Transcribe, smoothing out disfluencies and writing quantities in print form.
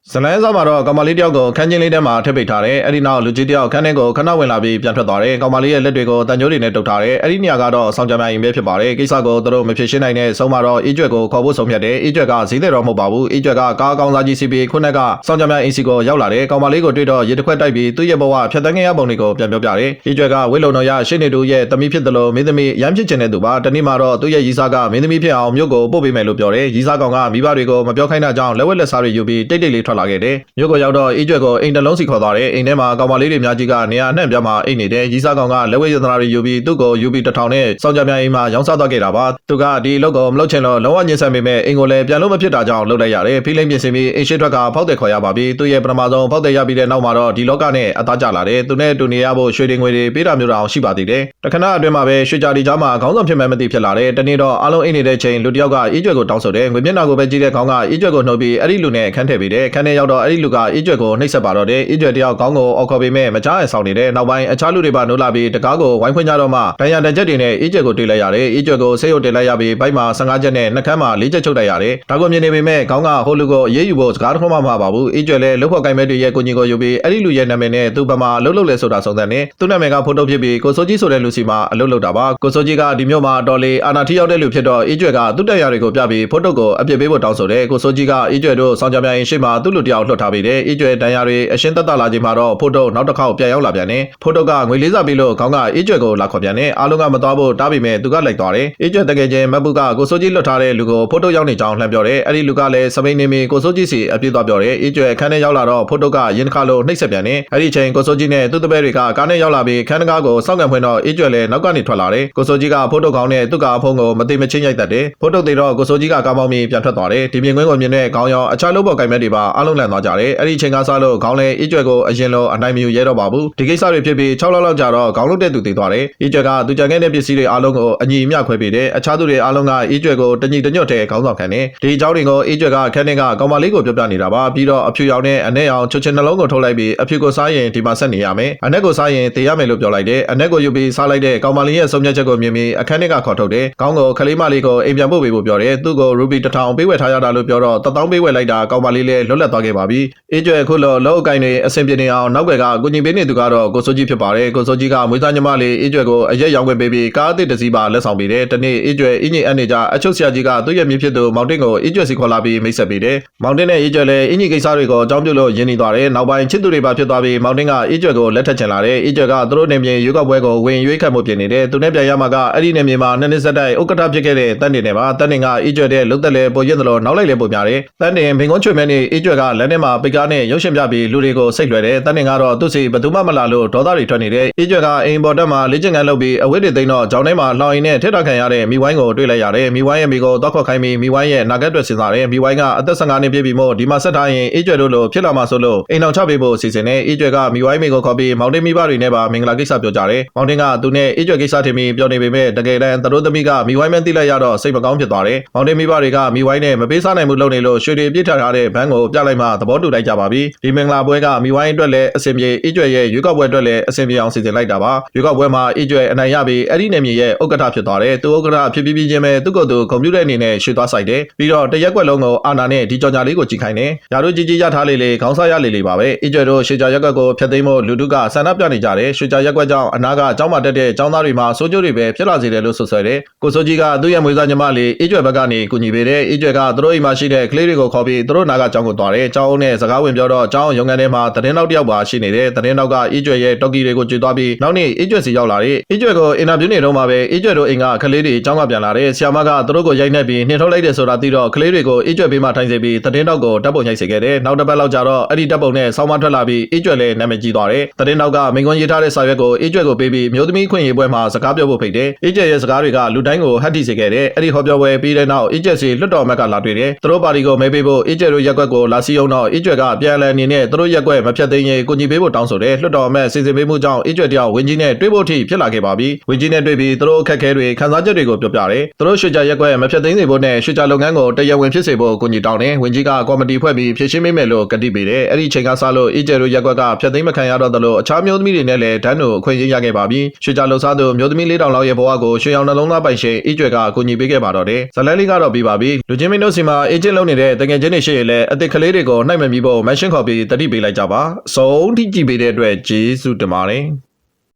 ဇလန်းစားမှာတော့ကောင်မလေးတယောက်ကိုခန်းချင်းလေးထဲမှာထည့်ပိတ်ထားတယ်။အဲ့ဒီနောက်လူကြီးတယောက်ခန်းထဲကိုခဏဝင်လာပြီးပြန်ထွက်သွားတယ်။ကောင်မလေးရဲ့လက်တွေကိုတန်ကြိုးတွေနဲ့တုပ်ထားတယ်။အဲ့ဒီနေရာကတော့ဆောင်ကြမြိုင်ပဲဖြစ်ပါတယ်။ကိစ္စကိုသူတို့မဖြစ်ရှင်းနိုင်တဲ့ဆုံးမှာတော့အေးကျွက်ကိုခေါ်ဖို့ဆုံးဖြတ်တယ်။အေးကျွက်ကဈေးတယ်တော့မဟုတ်ပါဘူး။အေးကျွက်ကကားကောင်းစားကြီးစီပြီးခုနကဆောင်ကြမြိုင်အင်စီကိုရောက်လာတယ်။ကောင်မလေးကိုတွေ့တော့ရေတစ်ခွက်တိုက်ပြီးသူ့ရဲ့ဘဝဖြတ်သန်းခဲ့ရပုံတွေကိုပြန်ပြောပြတယ်။အေးကျွက်ကဝိလုံတော်ရရှင်းနေတူရဲ့တမီးဖြစ်တယ်လို့မင်းသမီးရမ်းဖြစ်ချင်တဲ့သူပါ။တနေ့မှာတော့သူ့ရဲ့ရီစာကမင်းသမီးဖြစ်အောင်မြို့ကိုပို့ပေးမယ်လို့ပြောတယ်။ရီစာကောင်ကမိဘတွေကိုမပြောခိုင်းတာကြောင့်လက်ဝက်လက်စားတွေယူပြီးတိတ်တိတ်လေးထွက်လာခဲ့တယ်။မြို့ကိုရောက်တော့အေးကျွက်ကိုအိမ်တလုံးစီခေါ်သွားတယ်။အိမ်ထဲမှာကောင်မလေးတွေများကြီးကနေရာအနှံ့ပြမှာအိမ်နေတဲ့ရီစာကောင်ကလက်ဝက်ရတနာတွေယူပြီးသူ့ကိုယူပြီး1000နဲ့စောင့်ကြမြိုင်အိမ်မှာရောင်းစားသွားခဲ့တာပါ။သူကဒီအလုပ်ကိုမလုပ်ချင်လို့လုံးဝညှဉ်းဆန်ပေမဲ့အိမ်ကိုလည်းပြန်လို့မဖြစ်တာကြောင့်လုပ်လိုက်ရတယ်။ဖိလိမ့်ပြင်ဆင်ပြီးအိမ်ရှိထွက်ကဖောက်တယ်ခေါ်ရပါပြီ။သူ့ရဲ့ပထမဆုံးဖောက်တယ်ရပြီးတဲ့နောက်မှာတော့ဒီလောကနဲ့အသားကျလာတယ်။သူနဲ့တူနေရဖို့ရွှေတွေငွေတွေပေးတာမျိုးတောင်ရှိပါသေးတယ်။တခဏအတွင်းမှာပဲရွှေကြာဒီကြားမှာခေါင်းဆောင်ဖြစ်မှမသိဖြစ်လာတယ်။တနေ့တော့အားလုံးအိမ်နေတဲ့ချိန်လူတယောက်ကအေးကျွက်ကိုတောင်းဆိုတယ်။ငွေမျက်နှာကိုပဲကြည့်တဲ့ခေါင်းကအေးကျွက်ကိုနှုတ်ပြီးအဲ့ဒီလူနဲ့ခန်းထည့်ပေးတယ်။ခန်းထဲရောက်တော့အဲ့ဒီလူကအေးကျွက်ကိုနှိပ်စက်ပါတော့တယ်။အေးကျွက်တယောက်ခေါင်းကိုအော်ခေါ်ပေမဲ့မကြားရဆောင်နေတယ်။နောက်ပိုင်းအခြားလူတွေပါနိုးလာပြီးတကားကိုဝိုင်းဖွင့်ကြတော့မှဒဏ်ရာတစ်ချက်တွေနဲ့အေးကျွက်ကိုတွေ့လိုက်ရတယ်။အေးကျွက်ကိုဆေးရုံတင်လိုက်ရပြီးဘိုက်မှာ15ချက်နဲ့နှာခမ်းမှာ4ချက်ချုပ်လိုက်ရတယ်။ဒါကိုမြင်နေပေမဲ့ခေါင်းကဟိုလူကိုအေးအေးယူဖို့စကားတစ်ခွန်းမှမပါဘူး။အေးကျွက်လည်းလှုပ်ဖို့ကိုင်မဲ့တွေရဲ့ကိုကြီးကိုယူပြီးအဲ့ဒီလူရဲ့နာမည်နဲ့သူ့ဘမှာလှုပ်လဲဆိုတာစုံစမ်းနေ။သူ့နာမည်ကဖိုတိုဖြစ်ပြီးကိုစိုးကြီးဆိုတဲ့လူစီမှာအလုပ်လုပ်တာပါ။ကိုစိုးကြီးကဒီမျိုးမှာတော်လေးအာနာထီရောက်တဲ့လူဖြစ်တော့အေးကျွက်ကသူ့တရားတွေကိုပြပြီးဖိုတိုကိုအပြစ်ပေးဖို့တောင်းဆိုတယ်။ကိုစိုးကြီးကအေးကျွက်တို့ဆောင်ကြမြိုင်ရှိမှသူ့လူတယောက်လွှတ်ထားပေးတယ်။အေးကျွက်တန်ရာတွေအရှင်းသက်သာလာချိန်မှာတော့ဖိုတိုနောက်တစ်ခေါက်ပြန်ရောက်လာပြန်တယ်။ဖိုတိုကငွေလေးစားပြီးလို့ခေါင်းကအေးကျွက်ကိုလာခေါ်ပြန်တယ်။အားလုံးကမသွားဖို့တားပေမဲ့သူကလိုက်သွားတယ်။အေးကျွက်တကယ်ချင်းမက်ဘူးကကိုစိုးကြီးလွှတ်ထားတဲ့လူကိုဖိုတိုရောက်နေကြောင်းလှမ်းပြောတယ်။အဲ့ဒီလူကလည်းစပိန်နေမီကိုစိုးကြီးစီအပြစ်သွားပြောတယ်။အေးကျွက်ခန်းထဲရောက်လာတော့ဖိုတိုကရင်ခါလို့နှိပ်စက်ပြန်တယ်။အဲ့ဒီချိန်ကိုစိုးကြီးနဲ့သူ့တပည့်တွေကကားနဲ့ရောက်လာပြီးခန်းတကားကိုစောင့်ကန်ဖွင့်တော့အေးကျွက်လည်းနောက်ကနေထွက်လာတယ်။ကိုစိုးကြီးကဖိုတိုခေါင်းနဲ့သူ့ကအဖုံးကိုမသိမချင်းရိုက်တတ်တယ်။ဖိုတိုသေးတော့ကိုစိုးကြီးကကားမောင်းပြီးပြန်ထွက်သွားတယ်။ဒီမြင်ကွင်းကိုမြင်တဲ့ခေါင်းရောအခြားလုပ်ပေါ်ကိုင်မဲ့တွေပါအားလုံးလန့်သွားကြတယ်။အဲ့ဒီချိန်ကစားလို့ခေါင်းလည်းအေးကျွက်ကိုအရင်လိုအနိုင်မယူရဲတော့ပါဘူး။ဒီကိစ္စတွေဖြစ်ပြီး6လလောက်ကြာတော့ခေါင်းလုတ်တဲ့သူတည်သွားတယ်။အေးကျွက်ကသူကြံခဲ့တဲ့ပစ္စည်းတွေအားလုံးကိုအညီအမျှခွဲပေးတယ်။အခြားသူတွေအားလုံးကအေးကျွက်ကိုတညီတညွတ်တဲ့ခေါင်းဆောင်ခံတယ်။ဒီအကြောင်းတွေကိုအေးကျွက်ကခန်းထဲကကောင်မလေးကိုပြောပြနေတာပါ။ပြီးတော့အဖြူရောင်နဲ့အနက်ရောင်ချွတ်ချင်နှလုံးကိုထုတ်လိုက်ပြီးအဖြူကိုစားရင်ဒီမှာဆက်နေရမယ်။အနက်ကိုစားရင်သေရမယ်လို့ပြောလိုက်တယ်။အနက်ကိုယူပြီးစားလိုက်တဲ့ကောင်မလေးရဲ့ဆုံးဖြတ်ချက်ကိုမြင်ပြီးအခန်းထဲကခေါ်ထုတ်တယ်။ခေါင်းကိုခလေးမလေးကိုအိမ်ပြန်ပို့ပေးဖို့ပြောတယ်။သူ့ကိုရူပီ1000ပေးဝယ်ထားရတာလို့ပြောတော့1000ပေးဝယ်လိုက်တာကောင်မလေးလည်းလွတ်လပ်သွားခဲ့ပါပြီ။အေးကျွက်အခုလောအကိုင်တွေအဆင်ပြေနေအောင်နောက်ွယ်ကအကူညီပေးနေသူကတော့ကိုစိုးကြီးဖြစ်ပါတယ်။ကိုစိုးကြီးကမွေးသားညီမလေးအေးကျွက်ကိုအရက်ရောင်းခွင့်ပေးပြီးကားအသစ်တစ်စီးပါလက်ဆောင်ပေးတယ်။တနေ့အေးကျွက်အင်းကြီးအနေကြအချုပ်ဆရာကြီးကသူ့ရဲ့မြစ်ဖြစ်သူမောင်တင်ကိုအေးကျွက်စီခေါ်လာပြီးမိတ်ဆက်ပေးတယ်။မောင်တင်နဲ့အေးကျွက်လည်းအင်းကြီးကိစ္စတွေကိုအကြောင်းပြုလို့ယဉ်နေသွားတယ်။နောက်ပိုင်းချစ်သူတွေပါဖြစ်သွားပြီးမောင်တင်ကအေးကျွက်ကိုလက်ထပ်ချင်လာတယ်။အေးကျွက်ကသူတို့နေမြေရွေးကောက်ပွဲကိုဝင်ရွေးခတ်မှုပြင်နေတယ်။သူနဲ့ပြန်ရမှာကအဲ့ဒီနေမြေမှာနှစ်ဆက်တိုက်ဥက္ကဋ္ဌဖြစ်ခဲ့တဲ့တန်းတင်နဲ့ပါတန်းတင်ကအေးကျွက်တဲ့လုတ်သက်လဲပိုရက်တယ်လို့နောက်လိုက်လဲပိုများတယ်။တန်းတင်ဘင်ကုန်းချွေမဲနေအေးကျွက်ကလမ်းထဲမှာပိတ်ကားနဲ့ရုပ်ရှင်ပြပြီးလူတွေကိုစိတ်လွှဲတယ်။တန်းတင်ကတော့သူ့စီဘသူမှမလာလို့ဒေါသတွေထွက်နေတယ်။အေးကျွက်ကအိမ်ပေါ်တက်မှာလေ့ကျင့်ခန်းလုပ်ပြီးအဝတ်တွေသိမ်းတော့ဂျောင်းထဲမှာလှောင်ရင်နဲ့ထက်တာခံရတဲ့မိဝိုင်းကိုတွေ့လိုက်ရတယ်။မိဝိုင်းရဲ့မိကိုတောက်ခေါက်ခိုင်းပြီးမိဝိုင်းရဲ့နာဂတ်တွေစဉ်းစားတယ်။မိဝိုင်းကအသက်15နှစ်ပြည့်ပြီမို့ဒီမှာဆက်ထားရင်အေးကျွက်တို့လိုဖြစ်လာမှာဆိုလို့အိမ်အောင်ချပေးဖို့အစီအစဉ်နဲ့အေးကျွက်ကမိဝိုင်းမိကိုခေါ်ပြီးမောင်တင်မိဘတွေနဲ့ပါမင်္ဂလာကိစ္စပြောကြတယ်။မောင်တင်ကသူနဲ့အေးကျွက်ကိစ္စထင်ပြီးပြောနေပေမဲ့တကယ်တမ်းသူတို့သမီးကမိဝိုင်းမသိလိုက်ရတော့စိတ်မကောင်းဖြစ်သွားတယ်။မောင်တင်မိဘတွေကမိဝိုင်းနဲ့မပေးစားနိုင်မှုလုပ်နေလို့ရွှေတွေပြစ်ထထားတဲ့ဘန်းကိုပြလိုက်မှသဘောတူလိုက်ကြပါပြီ။ဒီမင်္ဂလာပွဲကမိဝိုင်းအတွက်လည်းအဆင်ပြေအေးကျွက်ရဲ့ရွေးကောက်ပွဲအတွက်လည်းအဆင်ပြေအောင်စီစဉ်လိုက်တာပါ။ရွေးကောက်ပွဲမှာအေးကျွက်အနိုင်ရပြီးအဲ့ဒီနေမြေရဲ့ဥက္ကဋ္ဌဖြစ်သွားတယ်။သူဥက္ကဋ္ဌဖြစ်ပြီးချင်းပဲသူ့ကိုယ်သူကွန်ပျူတာအနေနဲ့ရွှေသွားဆိုင်တယ်။ပြီးတော့တရက်ကွက်လုံးကိုအာနာနဲ့ဒီကြော်ညာလေးကိုကြည့်ခိုင်းတယ်။ယာတို့ကြီးရထားလေခေါင်းစားရလေပါပဲ။အေးကျွက်တို့ရွှေကြာရက်ကွက်ကိုဖျက်သိမ်းဖို့လူထုကဆန္ဒပြနေကြတယ်။ရွှေကြာရက်ကွက်ကြောင့်အနာကကျောင်းမှာတက်တဲ့ကျောင်းသားတွေမှာစိုးကျိုးတွေပဲဖြစ်လာစေတယ်လို့ဆိုဆွဲတယ်။ကိုစိုးကြီးကသူ့ရဲ့မွေးစားညီမလေးအေးကျွက်ဘက်ကနေကူညီပေးတယ်။အေးကျွက်ကသူတို့အိမ်မှာရှိတဲ့ကလေးတွေကိုခေါ်ပြီးသူတို့နာကကျောင်းကိုသွားတယ်။ကျောင်းအုပ်နဲ့စကားဝင်ပြောတော့ကျောင်းရုံငန်းထဲမှာသတင်းနောက်တစ်ယောက်ပါရှိနေတယ်။သတင်းနောက်ကအေးကျွက်ရဲ့တော်ကီတွေကိုကြွေသွားပြီးနောက်နေ့အေးကျွက်စီရောက်လာတယ်။အေးကျွက်ကိုအင်တာဗျူးနေတော့မှပဲအေးကျွက်တို့အိမ်ကကလေးတွေကျောင်းကပြန်လာတယ်။ဆရာမကသူတို့ကိုရိုက်နှက်ပြီးနှင်ထုတ်လိုက်တယ်ဆိုတာသိတော့ကလေးတွေကိုအေးကျွက်ဘေးမှာထိုင်စေပြီးသတင်းနောက်ကိုတပ်ပုံရိုက်စေခဲ့တယ်။နောက်တစ်ပတ်လောက်ကြာတော့အဲ့ဒီတပ်ပုံနဲ့ဆောင်းမထွက်လာပြီးအေးကျွက်လည်းနာမည်ကြီးသွားတယ်။သတင်းနောက်ကမိန်ကွန်းရေးထားတဲ့စာရွက်ကိုအေးကျွက်ကိုပေးပြီးမျိုးသမီးခွင့်ရေးပွဲမှာစကားပြောဖို့ဖိတ်တယ်။အေးကျွက်ရဲ့စကားတွေကလူတိုင်းကိုဟတ်တိစေခဲ့တယ်။အဲ့ဒီဟောပြောပွဲပြီးတဲ့နောက်အေးကျွက်စီလွတ်တော်မက်ကလာတွေ့တယ်။သူတို့ပါတီကိုမဲပေးဖို့အေးကျွက်တို့ရက်ကွက်ကိုလာစီအောင်တော့အေးကျွက်ကပြန်လည်အနေနဲ့သူတို့ရက်ကွက်မဖြတ်သိမ်းရေးကိုညီပေးဖို့တောင်းဆိုတယ်။လွတ်တော်မက်စီစဉ်ပေးမှုကြောင့်အေးကျွက်တယောက်ဝင်းကြီးနဲ့တွေ့ဖို့ထိဖြစ်လာခဲ့ပါပြီ။ဝင်းကြီးနဲ့တွေ့ပြီးသူတို့အခက်အခဲတွေခံစားချက်တွေကိုပြောပြတယ်။သူတို့ရွှေကြာရက်ကွက်မဖြတ်သိမ်းစေဖို့နဲ့ရွှေကြာလုပ်ငန်းကိုတရားဝင်ဖြစ်စေဖို့ကိုညီတောင်းတယ်။ဝင်းကြီးကကော်မတီဖွဲ့ပြီးဖြည့်ရှင်းပေးမယ်လို့ကတိပေးတယ်။အဲ့ဒီချိန်ကစလို့အေးကျွက်တို့ရက်ကွက်ကဖြတ်သိမ်းမခံရတော့တယ်လို့အခြားမျိုးသမီးတွေနဲ့လည်းဒန်းတို့အခွင့်အရေးရခဲ့ပါပြီ။ရွှေကြာလှုပ်ရှားသူမျိုးသမီး4000လောက်ရဲ့ဘဝကိုရွှေရောင်နှလုံးသားပိုင်ရှင်အေးကျွက်ကကိုညီပေးခဲ့ပါတော့တယ်။ဇလန်းလေးကတော့ပြီးပါပြီ။လူချင်းမင်းတို့စီမှာအေဂျင့်လုပ်နေတဲ့တကယ်ချင်းတွေရှိရလဲအသစ်ကလေး လေးတွေကိုနှိုက်မမီဖို့မန်ရှင်းခေါ်ပြီးတတိပေးလိုက်ကြပါအဆုံးထိကြည့်ပေးတဲ့အတွက်ကျေးဇူးတင်ပါတယ်